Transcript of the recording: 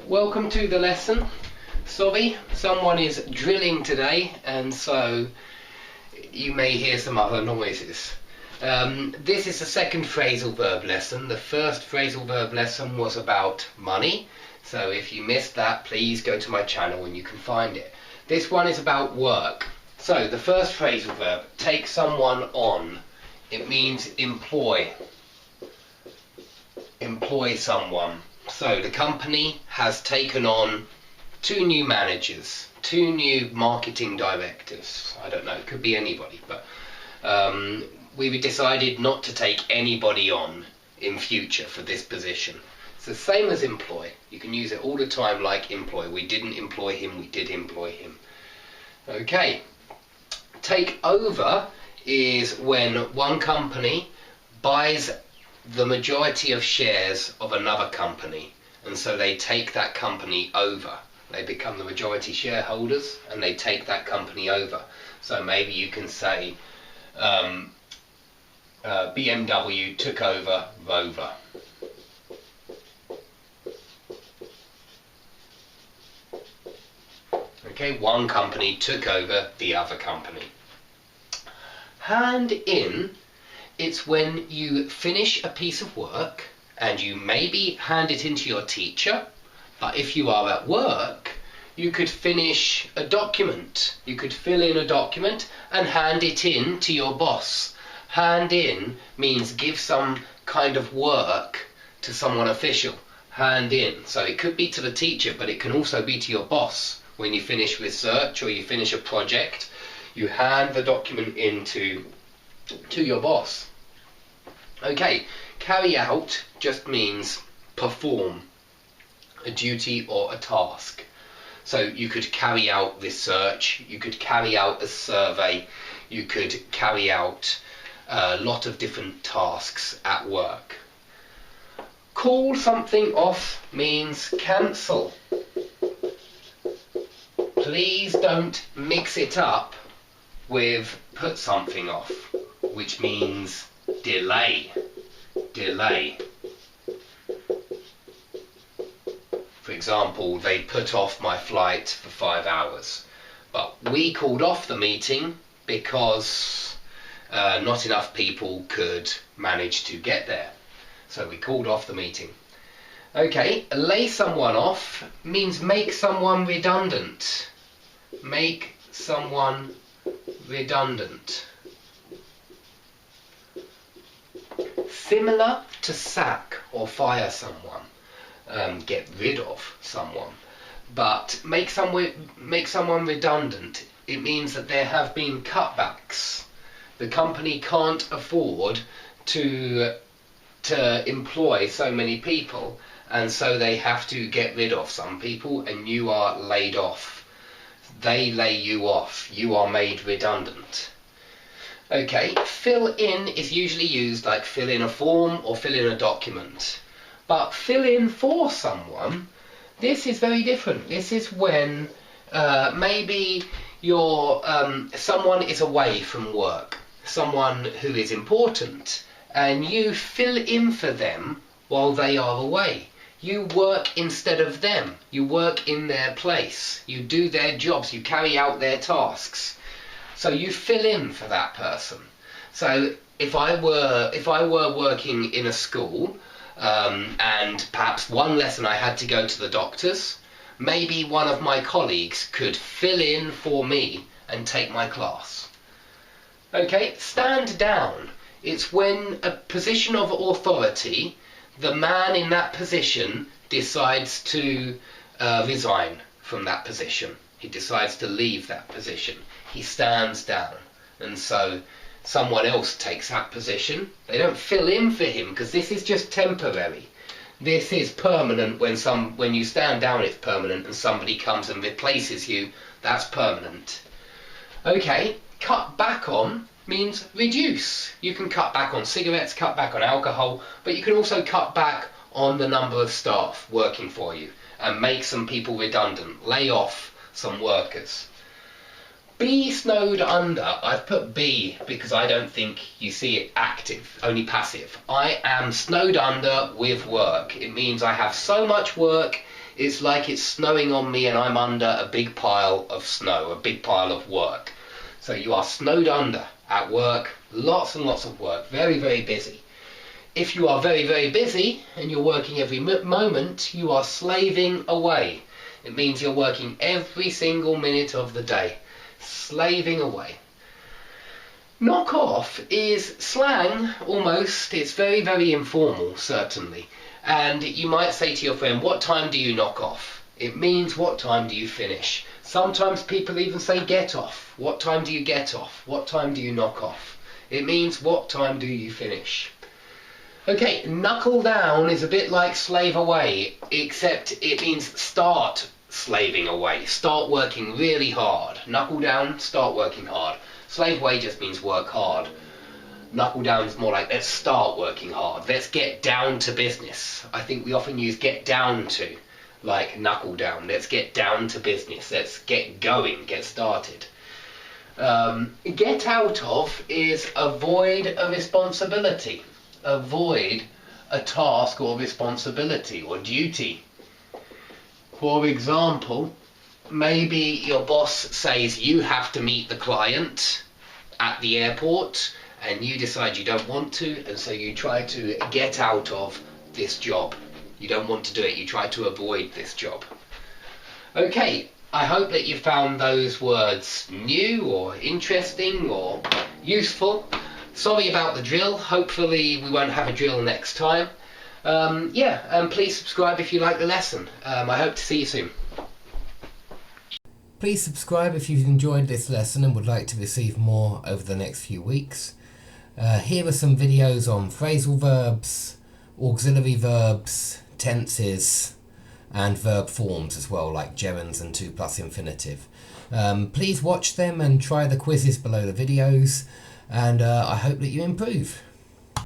Welcome to the lesson. Sorry, someone is drilling today, and so you may hear some other noises. This is the second phrasal verb lesson. The first phrasal verb lesson was about money, so if you missed that, please go to my channel and you can find it. This one is about work. So the first phrasal verb, take someone on. It means employ. Employ someone. So the company has taken on 2 new managers, 2 new marketing directors. I don't know, it could be anybody, but we decided not to take anybody on in future for this position. It's the same as employ. You can use it all the time like employ. We didn't employ him, we did employ him. Okay. Take over is when one company buys the majority of shares of another company, and so they take that company over. They become the majority shareholders and they take that company over. So maybe you can say BMW took over Rover. Okay, one company took over the other company. Hand in, it's when you finish a piece of work and you maybe hand it in to your teacher, but if you are at work, you could finish a document. You could fill in a document and hand it in to your boss. Hand in means give some kind of work to someone official. Hand in. So it could be to the teacher, but it can also be to your boss. When you finish research or you finish a project, you hand the document in to your boss. Okay, carry out just means perform a duty or a task. So you could carry out research, you could carry out a survey, you could carry out a lot of different tasks at work. Call something off means cancel. Please don't mix it up with put something off, which means delay. Delay. For example, they put off my flight for 5 hours, but we called off the meeting because not enough people could manage to get there. So we called off the meeting. Okay, lay someone off means make someone redundant. Make someone redundant. Similar to sack or fire someone, get rid of someone, but make someone redundant. It means that there have been cutbacks. The company can't afford to employ so many people, and so they have to get rid of some people, and you are laid off. They lay you off. You are made redundant. Okay, fill in is usually used like fill in a form or fill in a document. But fill in for someone, this is very different. This is when maybe someone is away from work, someone who is important, and you fill in for them while they are away. You work instead of them. You work in their place. You do their jobs. You carry out their tasks. So you fill in for that person. So if I were working in a school and perhaps one lesson I had to go to the doctors, maybe one of my colleagues could fill in for me and take my class. Okay, stand down. It's when a position of authority, the man in that position decides to resign from that position. He decides to leave that position. He stands down, and so someone else takes that position. They don't fill in for him because this is just temporary. This is permanent. When you stand down, it's permanent, and somebody comes and replaces you, that's permanent. Okay, cut back on means reduce. You can cut back on cigarettes, cut back on alcohol, but you can also cut back on the number of staff working for you and make some people redundant, lay off some workers. Be snowed under. I've put be because I don't think you see it active, only passive. I am snowed under with work. It means I have so much work It's like it's snowing on me and I'm under a big pile of snow, a big pile of work. So you are snowed under at work, lots and lots of work, very, very busy. If you are very, very busy and you're working every moment, you are slaving away. It means you're working every single minute of the day, slaving away. Knock off is slang, almost. It's very, very informal, certainly. And you might say to your friend, what time do you knock off? It means what time do you finish? Sometimes people even say get off. What time do you get off? What time do you knock off? It means what time do you finish? Okay, knuckle down is a bit like slave away, except it means start slaving away. Start working really hard. Knuckle down, start working hard. Slave away just means work hard. Knuckle down is more like let's start working hard. Let's get down to business. I think we often use get down to, like knuckle down. Let's get down to business. Let's get going, get started. Get out of is avoid a responsibility. Avoid a task or responsibility or duty. For example, maybe your boss says you have to meet the client at the airport and you decide you don't want to, and so you try to get out of this job. You don't want to do it, you try to avoid this job. Okay, I hope that you found those words new or interesting or useful. Sorry about the drill. Hopefully we won't have a drill next time. And please subscribe if you like the lesson. I hope to see you soon. Please subscribe if you've enjoyed this lesson and would like to receive more over the next few weeks. Here are some videos on phrasal verbs, auxiliary verbs, tenses, and verb forms as well, like gerunds and 2+ infinitive. Please watch them and try the quizzes below the videos. And I hope that you improve.